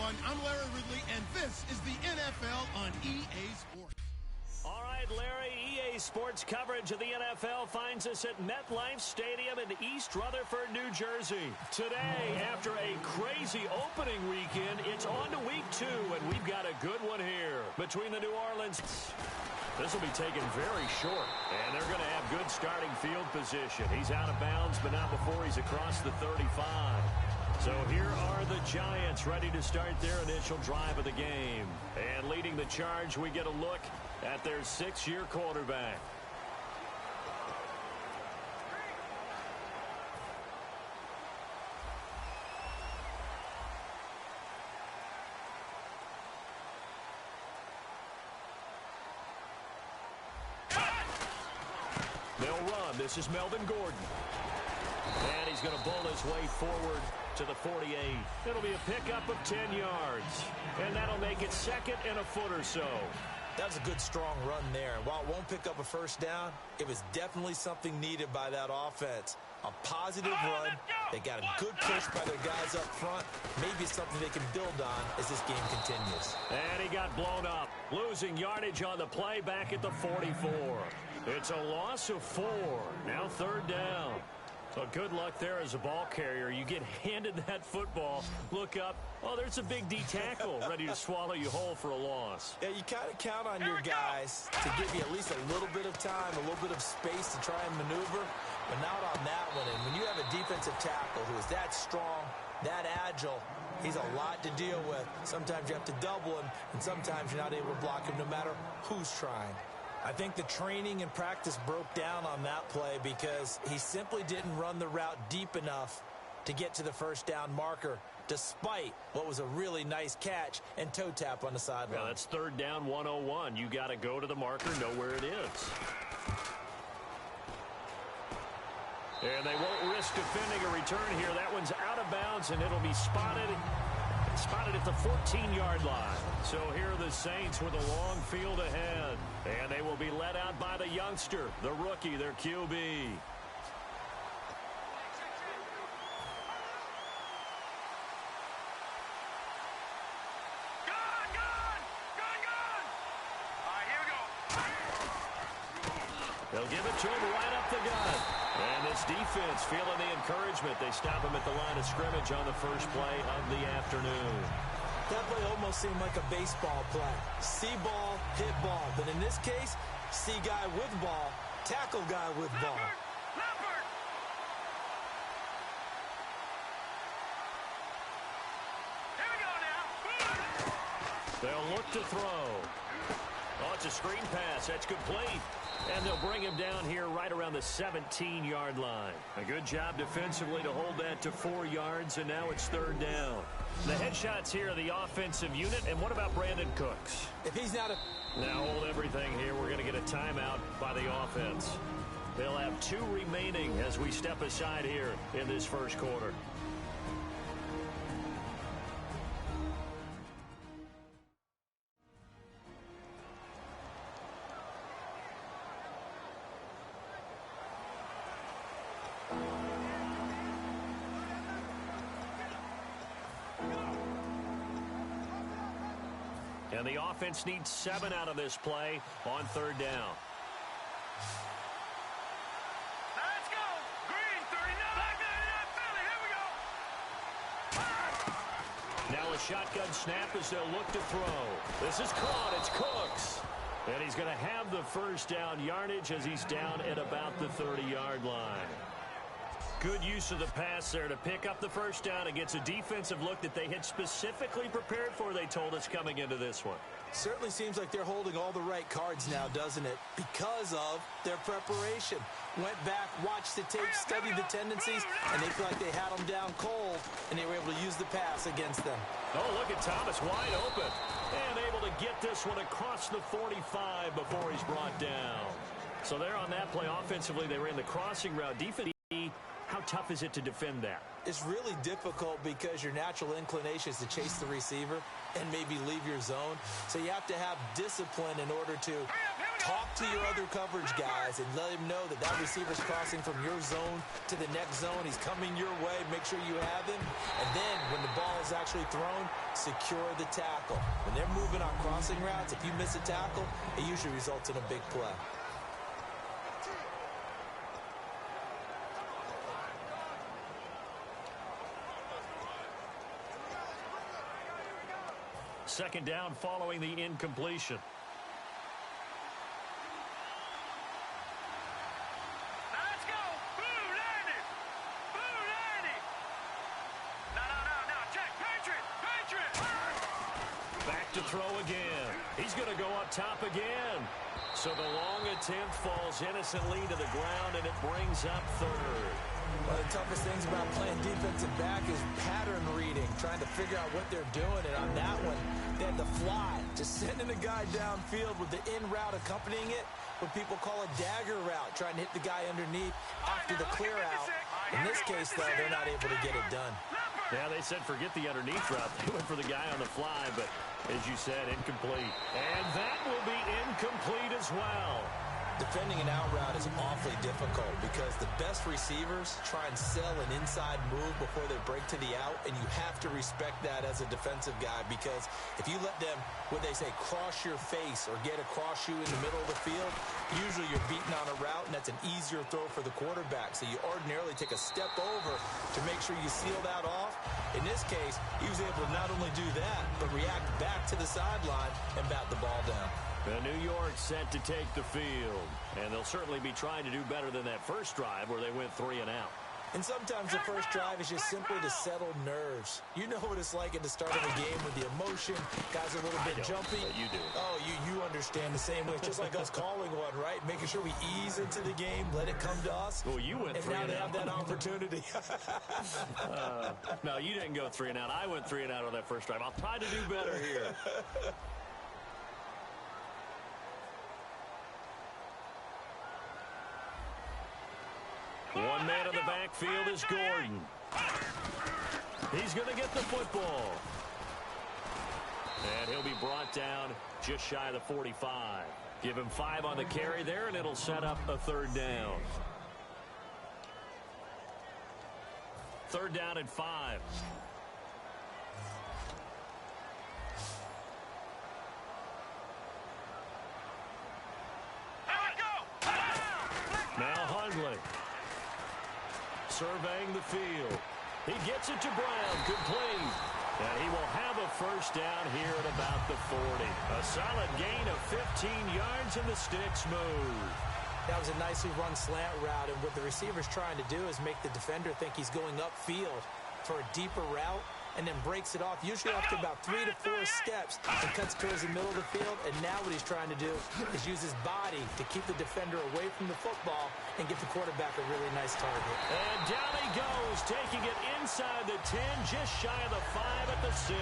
everyone. I'm Larry Ridley, and this is the NFL on EA Sports. All right, Larry, EA Sports coverage of the NFL finds us at MetLife Stadium in East Rutherford, New Jersey. Today, after a crazy opening weekend, it's on to week 2, and we've got a good one here between the New Orleans. This will be taken very short, and they're going to have good starting field position. He's out of bounds, but not before he's across the 35. So here are the Giants ready to start their initial drive of the game. And leading the charge, we get a look at their 6-year quarterback. They'll run. This is Melvin Gordon. And he's going to bull his way forward to the 48. It'll be a pickup of 10 yards. And that'll make it second and a foot or so. That was a good, strong run there. And while it won't pick up a first down, it was definitely something needed by that offense. A positive run. They got a good push by their guys up front. Maybe it's something they can build on as this game continues. And he got blown up. Losing yardage on the play back at the 44. It's a loss of 4. Now third down. So good luck there as a ball carrier. You get handed that football, look up, oh, there's a big D tackle ready to swallow you whole for a loss. Yeah, you kind of count on your guys to give you at least a little bit of time, a little bit of space to try and maneuver, but not on that one. And when you have a defensive tackle who is that strong, that agile, he's a lot to deal with. Sometimes you have to double him, and sometimes you're not able to block him no matter who's trying. I think the training and practice broke down on that play because he simply didn't run the route deep enough to get to the first down marker, despite what was a really nice catch and toe tap on the sideline. Yeah, that's third down 101. You got to go to the marker, know where it is. And they won't risk defending a return here. That one's out of bounds, and it'll be spotted at the 14-yard line. So here are the Saints with a long field ahead. And they will be led out by the youngster, the rookie, their QB. They'll give it to him right up the gut. And this defense feeling the encouragement. They stop him at the line of scrimmage on the first play of the afternoon. That play almost seemed like a baseball play. See ball, hit ball. But in this case, see guy with ball, tackle guy with ball. Here we go now. They'll look to throw. Oh, it's a screen pass. That's complete. And they'll bring him down here right around the 17-yard line. A good job defensively to hold that to 4 yards, and now it's third down. The headshots here are the offensive unit, and what about Brandon Cooks? If he's not a... Now hold everything here. We're going to get a timeout by the offense. They'll have 2 remaining as we step aside here in this first quarter. And the offense needs 7 out of this play on third down. Let's go. Green, 39. Black 99, Philly. Here we go. Now a shotgun snap as they'll look to throw. This is caught. It's Cooks. And he's going to have the first down yardage as he's down at about the 30-yard line. Good use of the pass there to pick up the first down. It gets a defensive look that they had specifically prepared for, they told us, coming into this one. Certainly seems like they're holding all the right cards now, doesn't it? Because of their preparation. Went back, watched the tape, studied the tendencies, and they feel like they had them down cold, and they were able to use the pass against them. Oh, look at Thomas wide open. And able to get this one across the 45 before he's brought down. So there on that play, offensively, they ran the crossing route. Defense, how tough is it to defend that? It's really difficult because your natural inclination is to chase the receiver and maybe leave your zone. So you have to have discipline in order to talk to your other coverage guys and let him know that that receiver's crossing from your zone to the next zone. He's coming your way. Make sure you have him. And then when the ball is actually thrown, secure the tackle. When they're moving on crossing routes, if you miss a tackle, it usually results in a big play. Second down following the incompletion. Let's go. Boo, Landy. Boo, Landy. No. Check. Patriot. Back to throw again. He's going to go up top again. So the long attempt falls innocently to the ground, and it brings up third. One of the toughest things about playing defensive back is pattern reading, trying to figure out what they're doing. And on that one, they had the fly, just sending a guy downfield with the in route accompanying it, what people call a dagger route, trying to hit the guy underneath after the clear out. In this case, though, they're not able to get it done. Yeah, they said forget the underneath route. They went for the guy on the fly, but as you said, incomplete. And that will be incomplete as well. Defending an out route is awfully difficult because the best receivers try and sell an inside move before they break to the out, and you have to respect that as a defensive guy, because if you let them, what they say, cross your face or get across you in the middle of the field, usually you're beaten on a route, and that's an easier throw for the quarterback. So you ordinarily take a step over to make sure you seal that off. In this case, he was able to not only do that, but react back to the sideline and bat the ball down. New York set to take the field, and they'll certainly be trying to do better than that first drive where they went 3 and out. And sometimes the first drive is just simply to settle nerves. You know what it's like at the start of a game with the emotion. Guys are a little bit jumpy. You do. Oh, you understand the same way. It's just like us calling one, right? Making sure we ease into the game, let it come to us. Well, you went 3 and out. And now they have that opportunity. No, you didn't go 3 and out. I went 3 and out on that first drive. I'll try to do better here. One man in the backfield is Gordon. He's going to get the football. And he'll be brought down just shy of the 45. Give him 5 on the carry there, and it'll set up a third down. Third down and 5. Now Hundley. Surveying the field. He gets it to Brown, complete. And he will have a first down here at about the 40. A solid gain of 15 yards, and the sticks move. That was a nicely run slant route, and what the receiver's trying to do is make the defender think he's going upfield for a deeper route, and then breaks it off, usually after about 3 to 4 steps, and cuts towards the middle of the field. And now what he's trying to do is use his body to keep the defender away from the football and give the quarterback a really nice target. And down he goes, taking it inside the 10, just shy of the 5 at the 6.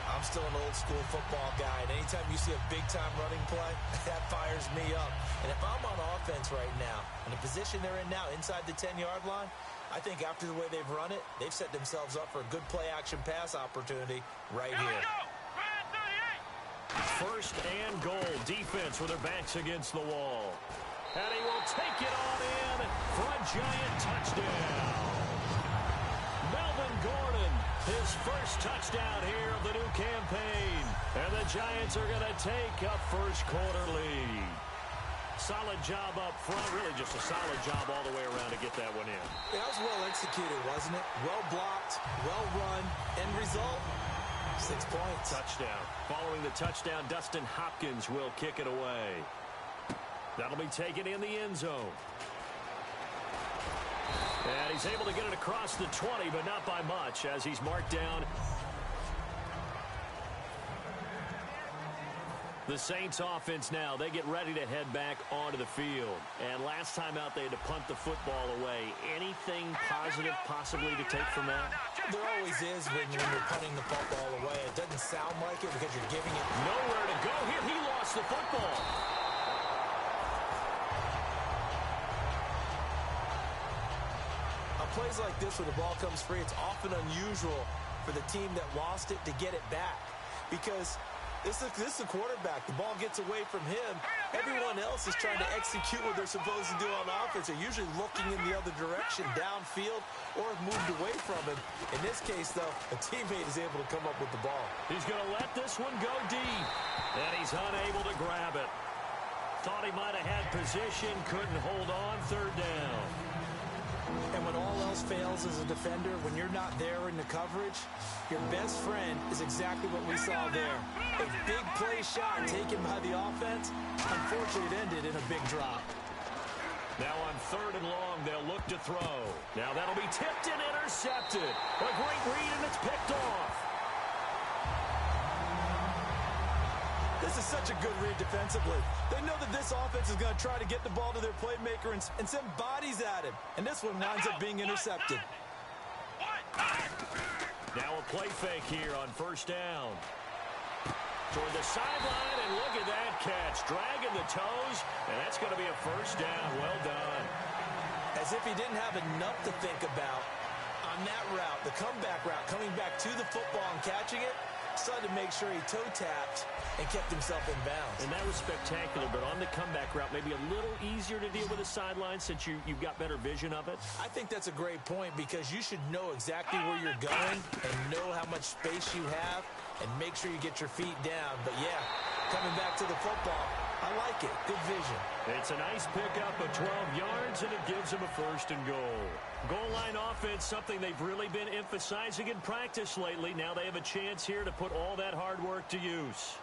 I'm still an old-school football guy, and anytime you see a big-time running play, that fires me up. And if I'm on offense right now, in the position they're in now, inside the 10-yard line, I think after the way they've run it, they've set themselves up for a good play-action pass opportunity right here. First and goal. Defense with their backs against the wall. And he will take it on in for a giant touchdown. Melvin Gordon, his first touchdown here of the new campaign. And the Giants are going to take a first-quarter lead. Solid job up front. Really just a solid job all the way around to get that one in. That was well executed, wasn't it? Well blocked, well run. End result, 6 points. Touchdown. Following the touchdown, Dustin Hopkins will kick it away. That'll be taken in the end zone. And he's able to get it across the 20, but not by much, as he's marked down. The Saints offense now, they get ready to head back onto the field. And last time out, they had to punt the football away. Anything positive possibly to take from that? There always is when you're punting the football away. It doesn't sound like it because you're giving it nowhere to go here. He lost the football. On plays like this where the ball comes free, it's often unusual for the team that lost it to get it back. Because This is the quarterback. The ball gets away from him. Everyone else is trying to execute what they're supposed to do on offense. They're usually looking in the other direction, downfield, or have moved away from him. In this case, though, a teammate is able to come up with the ball. He's going to let this one go deep, and he's unable to grab it. Thought he might have had position, couldn't hold on, third down. And when all else fails as a defender, when you're not there in the coverage, your best friend is exactly what we saw there. A big play shot taken by the offense. Unfortunately, it ended in a big drop. Now on third and long, they'll look to throw. Now that'll be tipped and intercepted. A great read, and it's picked off. This is such a good read defensively. They know that this offense is going to try to get the ball to their playmaker and send bodies at him. And this one winds up being intercepted. Now a play fake here on first down. Toward the sideline, and look at that catch. Dragging the toes, and that's going to be a first down. Well done. As if he didn't have enough to think about on that route, the comeback route, coming back to the football and catching it, decided to make sure he toe-tapped and kept himself in bounds. And that was spectacular, but on the comeback route, maybe a little easier to deal with the sideline since you've got better vision of it? I think that's a great point because you should know exactly where you're going and know how much space you have and make sure you get your feet down. But, yeah, coming back to the football, I like it. Good vision. It's a nice pickup of 12 yards, and it gives him a first and goal. Goal line offense, something they've really been emphasizing in practice lately. Now they have a chance here to put all that hard work to use.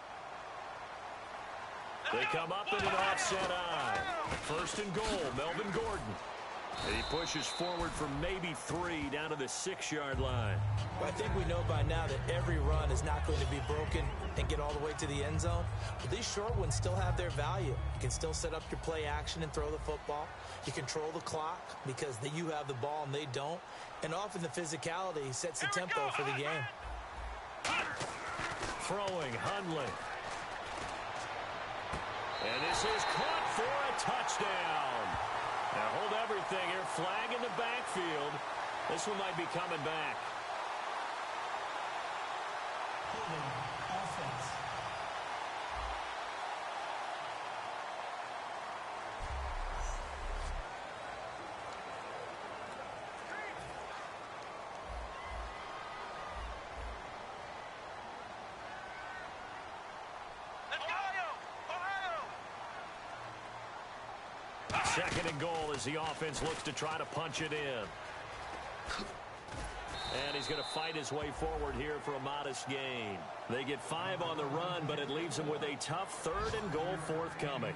They come up in an offset eye. First and goal, Melvin Gordon. And he pushes forward for maybe 3 down to the 6-yard line. Well, I think we know by now that every run is not going to be broken and get all the way to the end zone. But these short ones still have their value. You can still set up your play action and throw the football. You control the clock because you have the ball and they don't. And often the physicality sets the tempo for the game. Throwing, Hundley. And this is caught for a touchdown. Now hold everything here. Flag in the backfield. This one might be coming back. Offense. Second and goal as the offense looks to try to punch it in. And he's going to fight his way forward here for a modest gain. They get 5 on the run, but it leaves them with a tough third and goal forthcoming.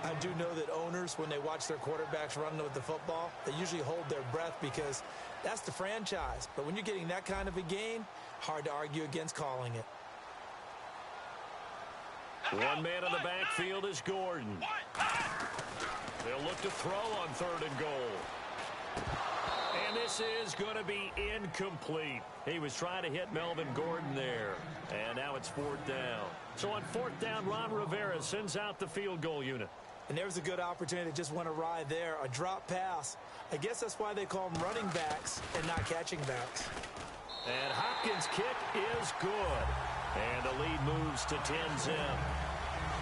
I do know that owners, when they watch their quarterbacks run with the football, they usually hold their breath because that's the franchise. But when you're getting that kind of a gain, hard to argue against calling it. One man in the backfield is Gordon. They'll look to throw on third and goal. And this is going to be incomplete. He was trying to hit Melvin Gordon there. And now it's fourth down. So on fourth down, Ron Rivera sends out the field goal unit. And there's a good opportunity that just went awry there. A drop pass. I guess that's why they call them running backs and not catching backs. And Hopkins' kick is good. And the lead moves to 10-0.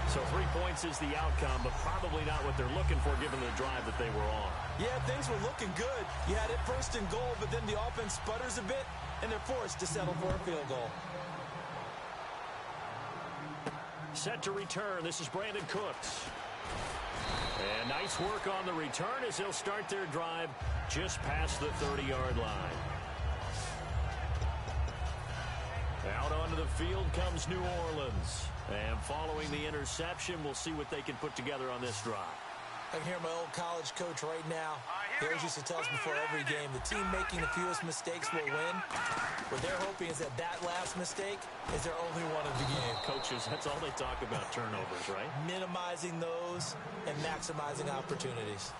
So 3 points is the outcome, but probably not what they're looking for given the drive that they were on. Yeah, things were looking good. You had it first and goal, but then the offense sputters a bit, and they're forced to settle for a field goal. Set to return. This is Brandon Cooks. And nice work on the return as they'll start their drive just past the 30-yard line. Out onto the field comes New Orleans. And following the interception, we'll see what they can put together on this drive. I can hear my old college coach right now. He always used to tell us before every game, the team making the fewest mistakes will win. What they're hoping is that that last mistake is their only one of the game. Coaches, that's all they talk about, turnovers, right? Minimizing those and maximizing opportunities.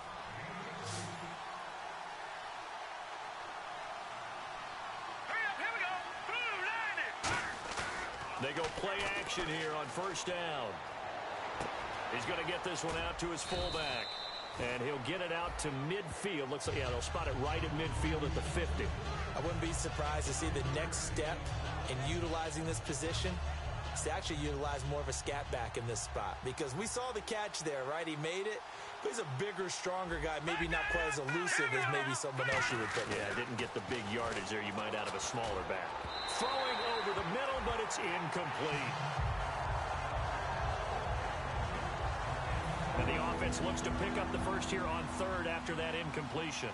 They go play action here on first down. He's going to get this one out to his fullback. And he'll get it out to midfield. Looks like, yeah, they'll spot it right at midfield at the 50. I wouldn't be surprised to see the next step in utilizing this position He's actually utilized more of a scat back in this spot because we saw the catch there, right? He made it. But he's a bigger, stronger guy, maybe not quite as elusive as maybe someone else you would pick. Yeah, didn't get the big yardage there you might out of a smaller back. Throwing over the middle, but it's incomplete. And the offense looks to pick up the first here on third after that incompletion.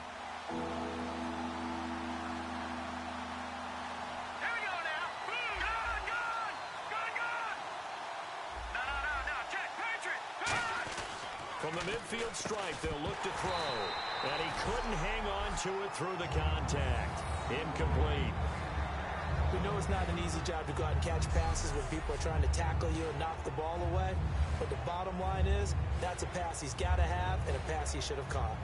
From the midfield stripe, they'll look to throw. And he couldn't hang on to it through the contact. Incomplete. We know it's not an easy job to go out and catch passes when people are trying to tackle you and knock the ball away. But the bottom line is, that's a pass he's got to have and a pass he should have caught.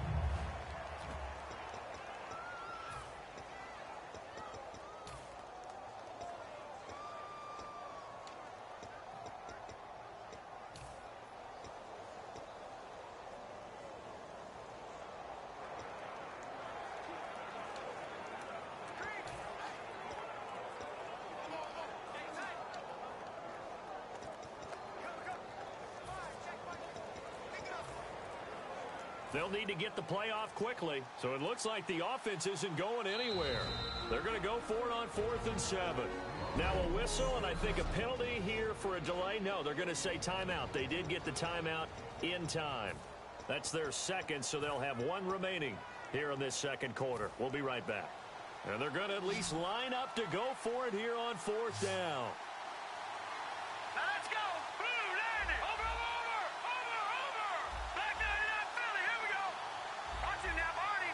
They'll need to get the play off quickly, so it looks like the offense isn't going anywhere. They're going to go for it on 4th and 7. Now a whistle, and I think a penalty here for a delay. No, they're going to say timeout. They did get the timeout in time. That's their second, so they'll have one remaining here in this second quarter. We'll be right back. And they're going to at least line up to go for it here on 4th down. Let's go. Blue landing. Over. Back 99 Philly. Here we go. Watch him now, Barney.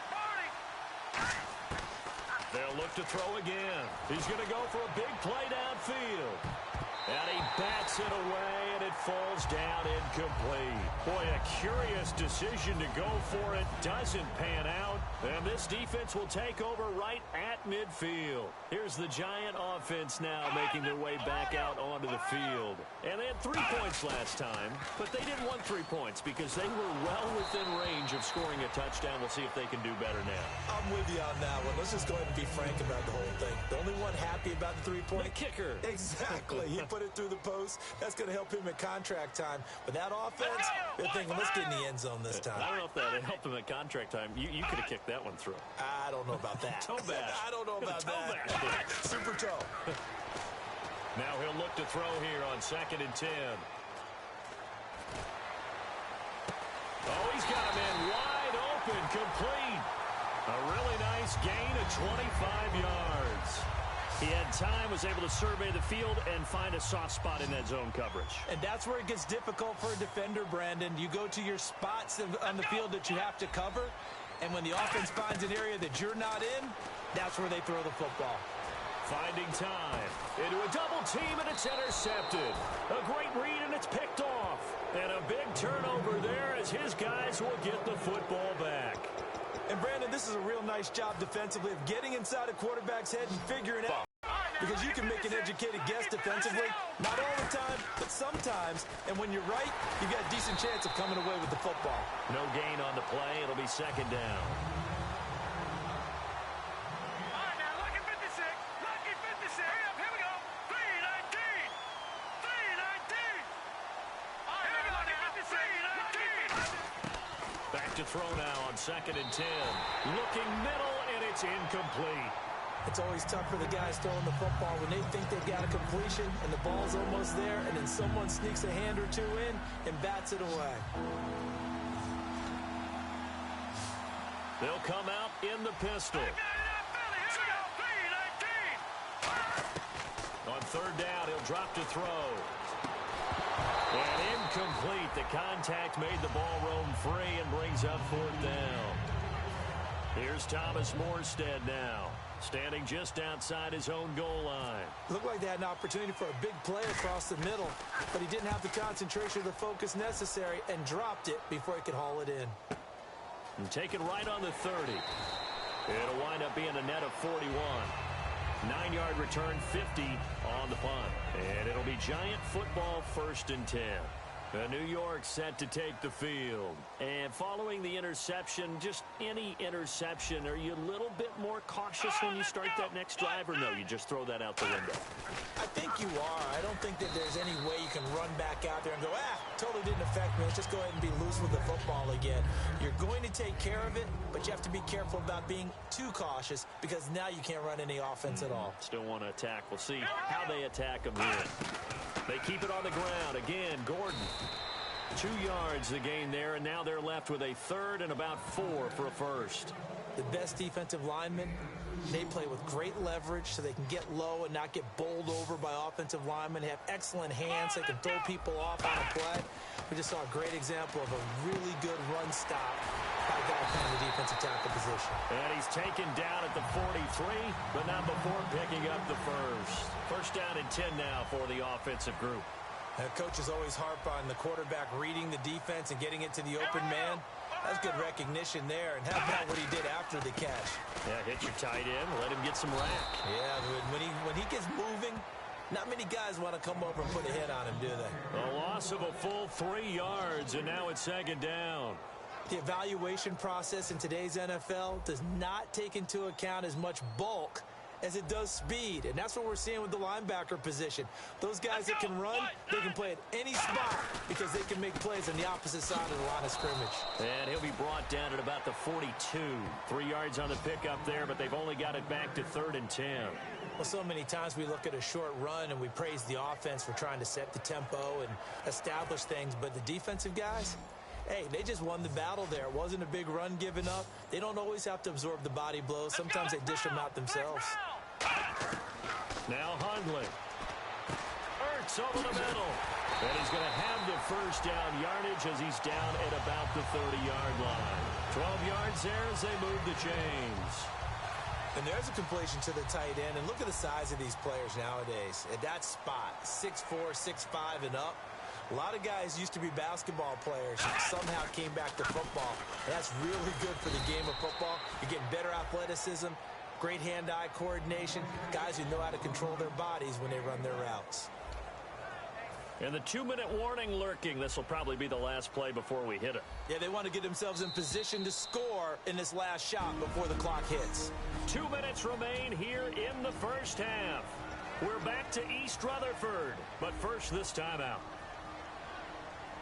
They'll look to throw again. He's going to go for a big play downfield. And he bats it away, and it falls down incomplete. Boy, a curious decision to go for it. Doesn't pan out. And this defense will take over right at midfield. Here's the Giant offense now making their way back out onto the field. And they had 3 points last time, but they didn't want 3 points because they were well within range of scoring a touchdown. We'll see if they can do better now. I'm with you on that one. Let's just go ahead and be frank about the whole thing. The only one happy about the 3-point. The kicker. Exactly. He put it through the post. That's going to help him at contract time. But that offense, they're thinking, let's get in the end zone this time. I don't know if that helped him at contract time. You could have kicked that one through. I don't know about that. Toe bash. I don't know about that. Super toe. Now he'll look to throw here on 2nd and 10. Oh, he's got a man wide open, complete. A really nice gain of 25 yards. He had time, was able to survey the field and find a soft spot in that zone coverage. And that's where it gets difficult for a defender, Brandon. You go to your spots on the field that you have to cover, and when the offense finds an area that you're not in, that's where they throw the football. Finding time into a double team, and it's intercepted. A great read, and it's picked off. And a big turnover there as his guys will get the football back. And, Brandon, this is a real nice job defensively of getting inside a quarterback's head and figuring out. Because you can make an educated guess defensively. Not all the time, but sometimes. And when you're right, you've got a decent chance of coming away with the football. No gain on the play. It'll be 2nd down. All right, now, lucky 56. Lucky 56. Hurry up, here we go. 319. 319. All right, here we go, now. 319. Back to throw now on 2nd and 10. Looking middle, and it's incomplete. It's always tough for the guys throwing the football when they think they've got a completion and the ball's almost there, and then someone sneaks a hand or two in and bats it away. They'll come out in the pistol. On 3rd down, he'll drop to throw. And incomplete. The contact made the ball roam free and brings up 4th down. Here's Thomas Morstead now, standing just outside his own goal line. Looked like they had an opportunity for a big play across the middle, but he didn't have the concentration or the focus necessary and dropped it before he could haul it in. And taken right on the 30. It'll wind up being a net of 41. 9-yard return, 50 on the punt. And it'll be Giant football 1st and 10. New York set to take the field. And following the interception, just any interception, are you a little bit more cautious when you start that next drive, or no, you just throw that out the window? I think you are. I don't think that there's any way you can run back out there and go, totally didn't affect me. Let's just go ahead and be loose with the football again. You're going to take care of it, but you have to be careful about being too cautious because now you can't run any offense at all. Still want to attack. We'll see how they attack them here. They keep it on the ground. Again, Gordon. 2 yards the gain there, and now they're left with a third and about 4 for a first. The best defensive linemen, they play with great leverage so they can get low and not get bowled over by offensive linemen. They have excellent hands. They can throw people off on a play. We just saw a great example of a really good run stop by a guy playing the defensive tackle position. And he's taken down at the 43, but not before picking up the first. First down and 10 now for the offensive group. Coaches always harp on the quarterback reading the defense and getting it to the open man. That's good recognition there. And how about what he did after the catch? Yeah, hit your tight end, let him get some rack. Yeah, when he gets moving, not many guys want to come over and put a hit on him, do they? A loss of a full 3 yards, and now it's second down. The evaluation process in today's NFL does not take into account as much bulk as it does speed, and that's what we're seeing with the linebacker position. Those guys that can run, they can play at any spot because they can make plays on the opposite side of the line of scrimmage. And he'll be brought down at about the 42. 3 yards on the pickup there, but they've only got it back to 3rd and 10. Well, so many times we look at a short run and we praise the offense for trying to set the tempo and establish things, but the defensive guys, hey, they just won the battle there. It wasn't a big run given up. They don't always have to absorb the body blows. Sometimes they dish them out themselves. Now Hundley. Ertz over the middle. And he's going to have the first down yardage as he's down at about the 30-yard line. 12 yards there as they move the chains. And there's a completion to the tight end. And look at the size of these players nowadays. At that spot, 6'4", 6'5", and up. A lot of guys used to be basketball players and somehow came back to football. And that's really good for the game of football. You're getting better athleticism, great hand-eye coordination, guys who know how to control their bodies when they run their routes. And the 2-minute warning lurking. This will probably be the last play before we hit it. Yeah, they want to get themselves in position to score in this last shot before the clock hits. 2 minutes remain here in the first half. We're back to East Rutherford, but first this timeout.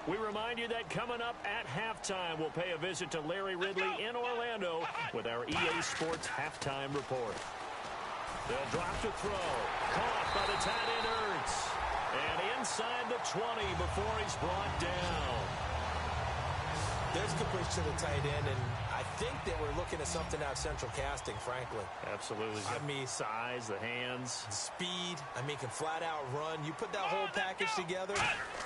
We remind you that coming up at halftime, we'll pay a visit to Larry Ridley in Orlando with our EA Sports Halftime Report. They'll drop to throw. Caught by the tight end Ertz. And inside the 20 before he's brought down. There's completion to the tight end, and I think that we're looking at something out of central casting, frankly. Absolutely. I mean, size, the hands. Speed. I mean, can flat out run. You put that whole package together,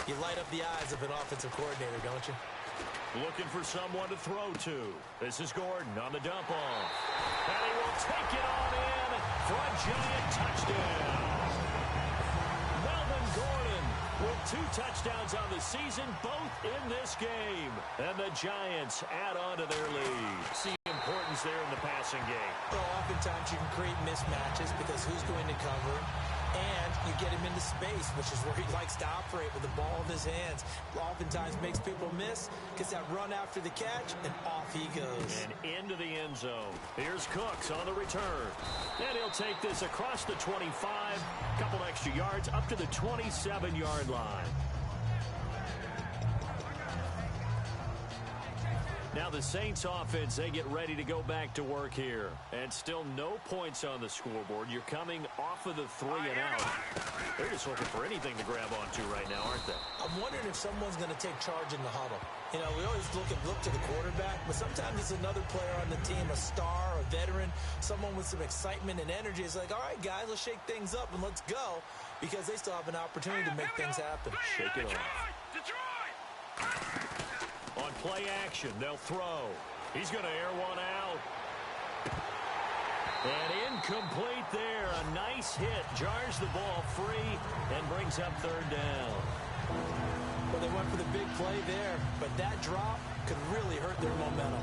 you light up the eyes of an offensive coordinator, don't you? Looking for someone to throw to. This is Gordon on the dump off. And he will take it on in for a giant touchdown. Melvin Gordon with 2 touchdowns on the season, both in this game. And the Giants add on to their lead. See importance there in the passing game. Well, oftentimes you can create mismatches because who's going to cover, and you get him into space, which is where he likes to operate with the ball in his hands. Oftentimes makes people miss, gets that run after the catch, and off he goes. And into the end zone. Here's Cooks on the return. And he'll take this across the 25, couple extra yards up to the 27-yard line. Now the Saints offense, they get ready to go back to work here. And still no points on the scoreboard. You're coming off of the 3 and out. They're just looking for anything to grab onto right now, aren't they? I'm wondering if someone's going to take charge in the huddle. You know, we always look to the quarterback, but sometimes it's another player on the team, a star, a veteran, someone with some excitement and energy. It's like, all right, guys, let's shake things up and let's go, because they still have an opportunity to make things happen. Shake it off. Detroit! On play action, they'll throw. He's going to air one out. And incomplete there. A nice hit. Jars the ball free and brings up 3rd down. Well, they went for the big play there, but that drop could really hurt their momentum.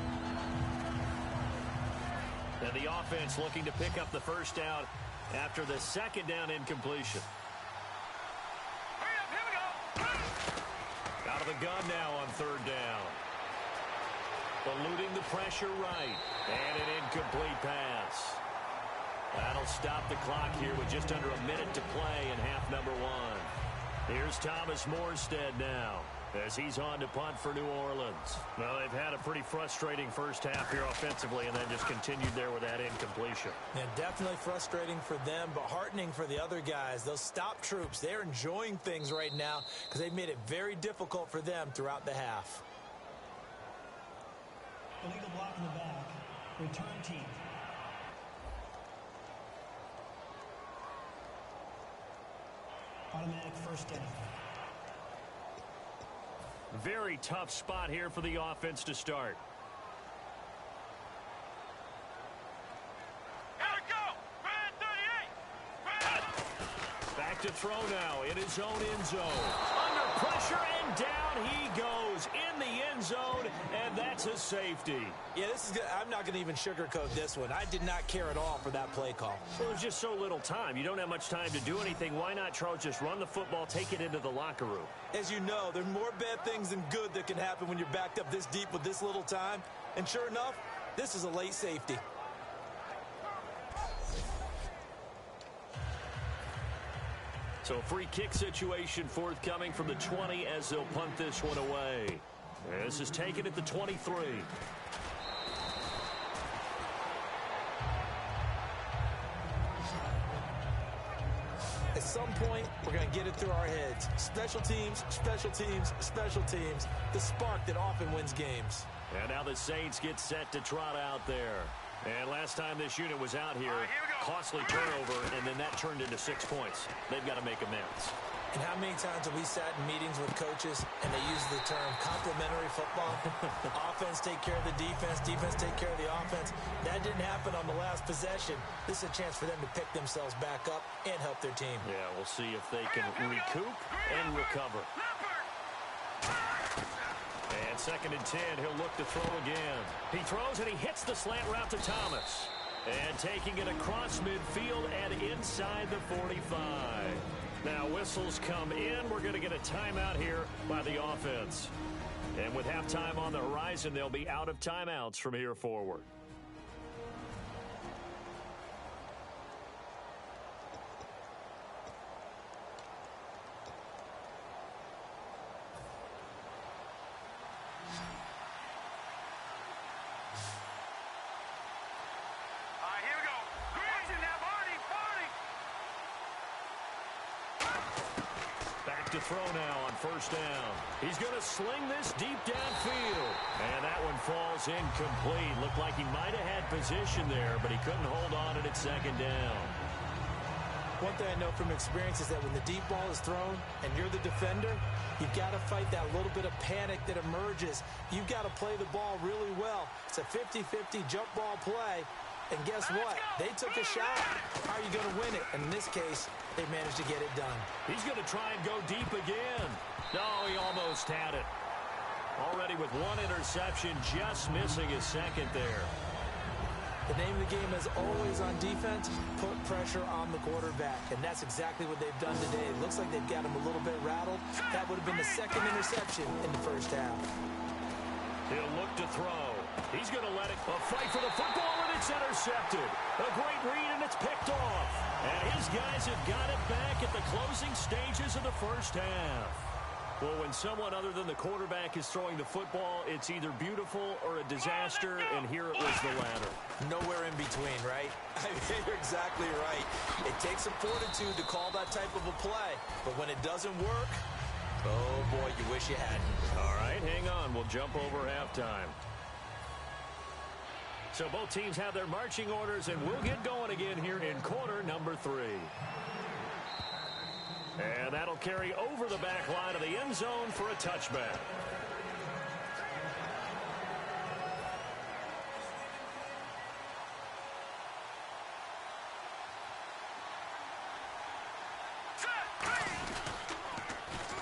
And the offense looking to pick up the first down after the 2nd down incompletion. Hurry up, here we go! Out Out of the gun now on third down. Eluding the pressure right. And an incomplete pass. That'll stop the clock here with just under a minute to play in half number one. Here's Thomas Morstead now as he's on to punt for New Orleans. Well, they've had a pretty frustrating first half here offensively and then just continued there with that incompletion. Yeah, definitely frustrating for them, but heartening for the other guys. Those stop troops, they're enjoying things right now because they've made it very difficult for them throughout the half. Illegal block in the back. Return team. Automatic first down. Very tough spot here for the offense to start. Here we go! Red 38! Back to throw now in his own end zone. Under pressure and down he goes in the end zone, and that's a safety. Yeah, this is good. I'm not going to even sugarcoat this one. I did not care at all for that play call. Well, there's just so little time. You don't have much time to do anything. Why not, Charles, just run the football, take it into the locker room? As you know, there's more bad things than good that can happen when you're backed up this deep with this little time. And sure enough, this is a late safety. So a free kick situation forthcoming from the 20 as they'll punt this one away. This is taken at the 23. At some point, we're going to get it through our heads. Special teams, special teams, special teams. The spark that often wins games. And now the Saints get set to trot out there. And last time this unit was out here, costly turnover, and then that turned into 6 points. They've got to make amends. And how many times have we sat in meetings with coaches and they use the term complementary football? Offense take care of the defense, defense take care of the offense. That didn't happen on the last possession. This is a chance for them to pick themselves back up and help their team. Yeah, we'll see if they can recoup and recover. And 2nd and 10, he'll look to throw again. He throws and he hits the slant route to Thomas. And taking it across midfield and inside the 45. Now whistles come in. We're going to get a timeout here by the offense. And with halftime on the horizon, they'll be out of timeouts from here forward. To throw now on first down. He's going to sling this deep downfield. And that one falls incomplete. Looked like he might have had position there, but he couldn't hold on at it 2nd down. One thing I know from experience is that when the deep ball is thrown and you're the defender, you've got to fight that little bit of panic that emerges. You've got to play the ball really well. It's a 50-50 jump ball play. And guess what? They took a shot. How are you going to win it? And in this case, they managed to get it done. He's going to try and go deep again. No, he almost had it. Already with one interception, just missing his 2nd there. The name of the game is always on defense, put pressure on the quarterback. And that's exactly what they've done today. It looks like they've got him a little bit rattled. That would have been the 2nd interception in the first half. He'll look to throw. He's going to let it fight for the football, and it's intercepted. A great read, and it's picked off. And his guys have got it back at the closing stages of the first half. Well, when someone other than the quarterback is throwing the football, it's either beautiful or a disaster, and here it was the latter. Nowhere in between, right? I mean, you're exactly right. It takes some fortitude to call that type of a play, but when it doesn't work, oh boy, you wish you hadn't. All right, hang on. We'll jump over halftime. So both teams have their marching orders, and we'll get going again here in quarter number 3. And that'll carry over the back line of the end zone for a touchback.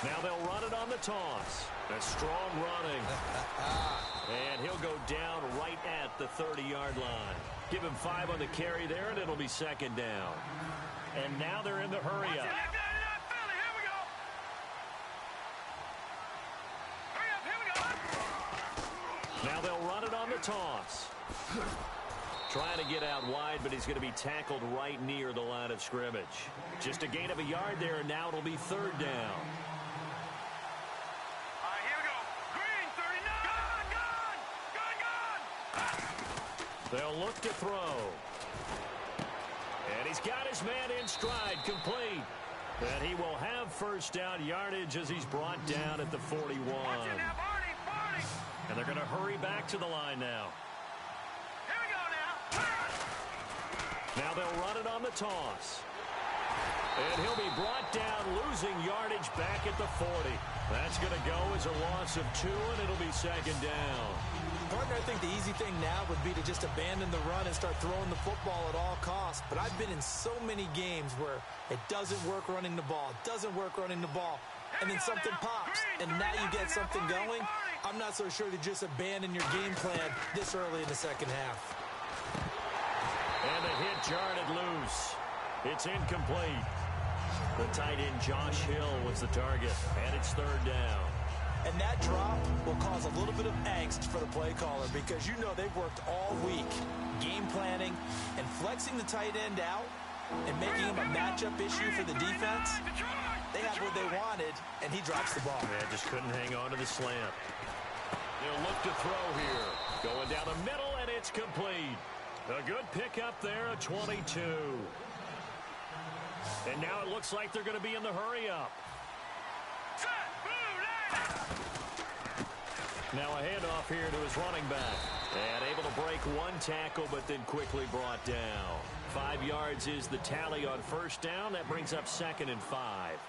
Now they'll run it on the toss. A strong running. And he'll go down right at the 30-yard line. Give him 5 on the carry there, and it'll be 2nd down. And now they're in the hurry-up. Now they'll run it on the toss. Trying to get out wide, but he's going to be tackled right near the line of scrimmage. Just a gain of a yard there, and now it'll be third down. All right, here we go. Green, 39. Gone. They'll look to throw. And he's got his man in stride, complete. And he will have first down yardage as he's brought down at the 41. Watch it now, Barney. And they're going to hurry back to the line now. Here we go now. Now they'll run it on the toss. And he'll be brought down, losing yardage back at the 40. That's going to go as a loss of 2, and it'll be second down. Partner, I think the easy thing now would be to just abandon the run and start throwing the football at all costs. But I've been in so many games where it doesn't work running the ball, and then something pops, and now you get something going. I'm not so sure to just abandon your game plan this early in the second half. And the hit jarred loose. It's incomplete. The tight end Josh Hill was the target, and it's third down. And that drop will cause a little bit of angst for the play caller because you know they've worked all week game planning and flexing the tight end out and making him a matchup issue for the defense. They had what they wanted, and he drops the ball. Yeah, just couldn't hang on to the slant. They'll look to throw here. Going down the middle, and it's complete. A good pickup there, a 22. And now it looks like they're going to be in the hurry-up. Now a handoff here to his running back. And able to break one tackle, but then quickly brought down. 5 yards is the tally on first down. That brings up 2nd and 5.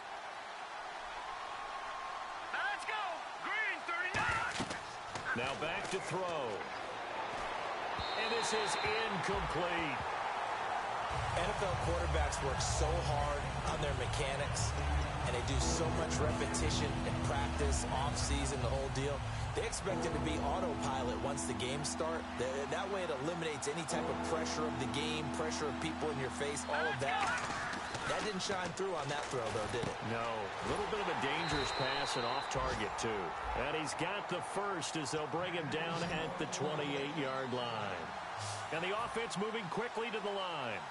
Let's go. Green, 39. Now back to throw. And this is incomplete. NFL quarterbacks work so hard on their mechanics, and they do so much repetition in practice, off-season, the whole deal. They expect it to be autopilot once the games start. That way it eliminates any type of pressure of the game, pressure of people in your face, all of that. That didn't shine through on that throw, though, did it? No. A little bit of a dangerous pass and off target, too. And he's got the first as they'll bring him down at the 28-yard line. And the offense moving quickly to the line.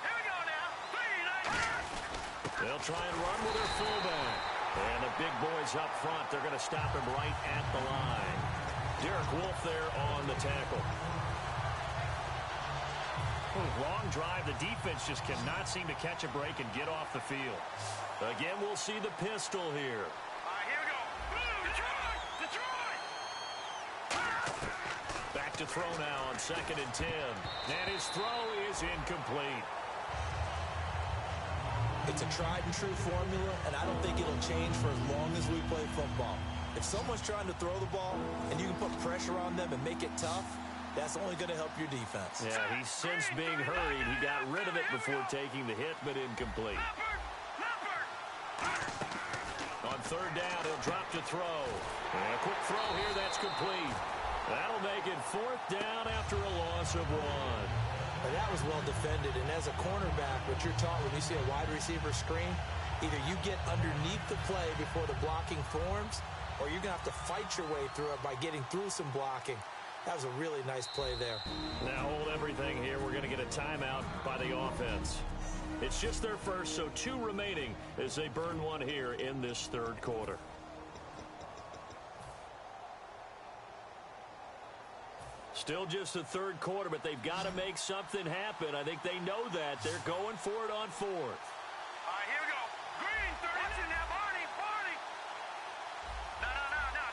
Here we go now. 3, 9, They'll try and run with their fullback. And the big boys up front, they're going to stop him right at the line. Derek Wolfe there on the tackle. Long drive. The defense just cannot seem to catch a break and get off the field. Again, we'll see the pistol here. All right, here we go. Detroit! Back to throw now on 2nd and 10. And his throw is incomplete. It's a tried-and-true formula, and I don't think it'll change for as long as we play football. If someone's trying to throw the ball and you can put pressure on them and make it tough, that's only going to help your defense. Yeah, he sensed being hurried. He got rid of it before taking the hit, but incomplete. On third down, he'll drop to throw. And a quick throw here, that's complete. That'll make it 4th down after a loss of 1. But that was well defended, and as a cornerback, what you're taught when you see a wide receiver screen, either you get underneath the play before the blocking forms, or you're going to have to fight your way through it by getting through some blocking. That was a really nice play there. Now hold everything here. We're going to get a timeout by the offense. It's just their first, so 2 remaining as they burn one here in this third quarter. Still just the third quarter, but they've got to make something happen. I think they know that. They're going for it on 4th. All right, here we go. Green, 30. Watch it now, Barney. No.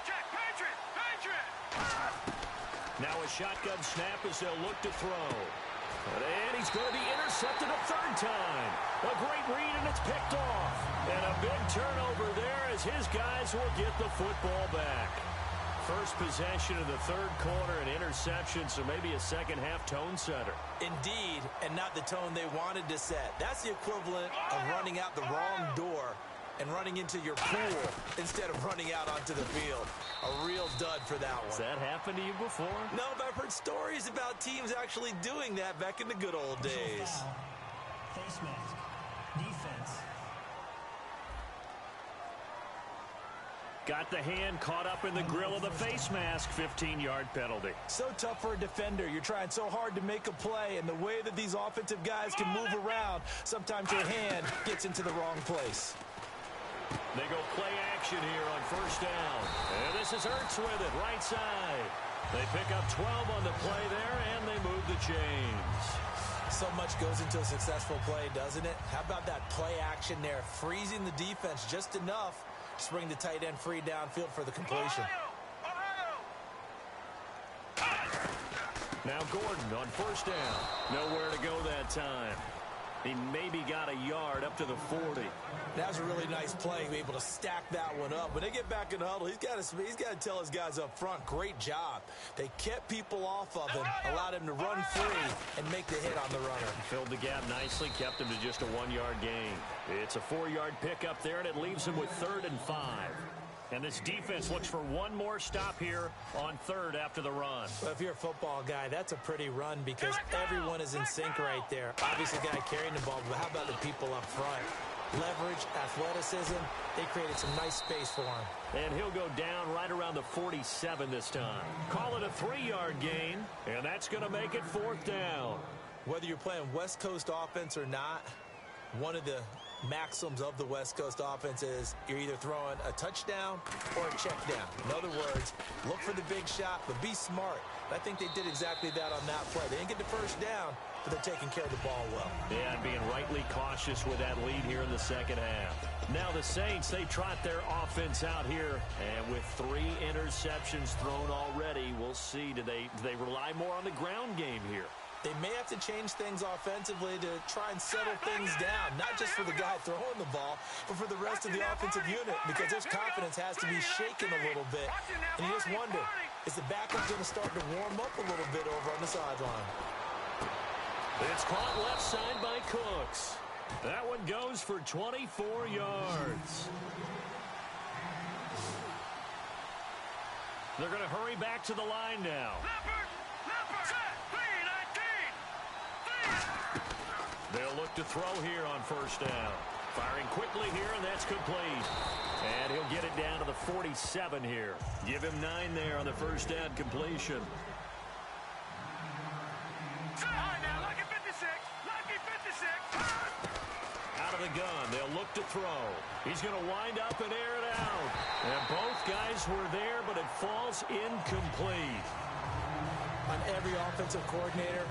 Check. Patriot. Now a shotgun snap as they'll look to throw. And he's going to be intercepted a 3rd time. A great read, and it's picked off. And a big turnover there as his guys will get the football back. First possession of the third quarter, an interception, so maybe a second-half tone setter. Indeed, and not the tone they wanted to set. That's the equivalent of running out the wrong door and running into your pool instead of running out onto the field. A real dud for that one. Has that happened to you before? No, but I've heard stories about teams actually doing that back in the good old days. Face mask. Defense. Got the hand caught up in the grill of the face mask. 15-yard penalty. So tough for a defender. You're trying so hard to make a play, and the way that these offensive guys can move around, sometimes your hand gets into the wrong place. They go play action here on first down. And this is Ertz with it, right side. They pick up 12 on the play there, and they move the chains. So much goes into a successful play, doesn't it? How about that play action there, freezing the defense just enough to bring the tight end free downfield for the completion. Now Gordon on first down. Nowhere to go that time. He maybe got a yard up to the 40. That was a really nice play, able to stack that one up. When they get back in the huddle, he's got to tell his guys up front, great job. They kept people off of him, allowed him to run free and make the hit on the runner. Filled the gap nicely, kept him to just a 1-yard gain. It's a 4-yard pickup there, and it leaves him with 3rd and 5. And this defense looks for one more stop here on 3rd after the run. Well, if you're a football guy, that's a pretty run because everyone is in sync right there. Obviously, the guy carrying the ball, but how about the people up front? Leverage, athleticism, they created some nice space for him. And he'll go down right around the 47 this time. Call it a 3-yard gain, and that's going to make it 4th down. Whether you're playing West Coast offense or not, one of the maxims of the West Coast offense is you're either throwing a touchdown or a check down. In other words, look for the big shot, but be smart. I think they did exactly that on that play. They didn't get the first down, but they're taking care of the ball well. Yeah, and being rightly cautious with that lead here in the second half. Now the Saints, they trot their offense out here, and with 3 interceptions thrown already, we'll see. Do they rely more on the ground game here? They may have to change things offensively to try and settle things down, not just for the guy throwing the ball, but for the rest of the offensive unit, because his confidence has to be shaken a little bit. And you just wonder, is the backup going to start to warm up a little bit over on the sideline? It's caught left side by Cooks. That one goes for 24 yards. They're going to hurry back to the line now. They'll look to throw here on first down. Firing quickly here, and that's complete. And he'll get it down to the 47 here. Give him 9 there on the first down completion. Out of the gun, they'll look to throw. He's going to wind up and air it out. And both guys were there, but it falls incomplete. On every offensive coordinator,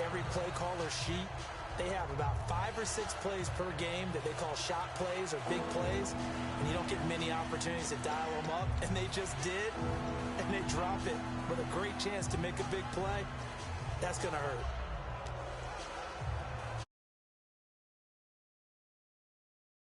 every play caller sheet, they have about 5 or 6 plays per game that they call shot plays or big plays, and you don't get many opportunities to dial them up, and they just did, and they drop it with a great chance to make a big play. That's going to hurt.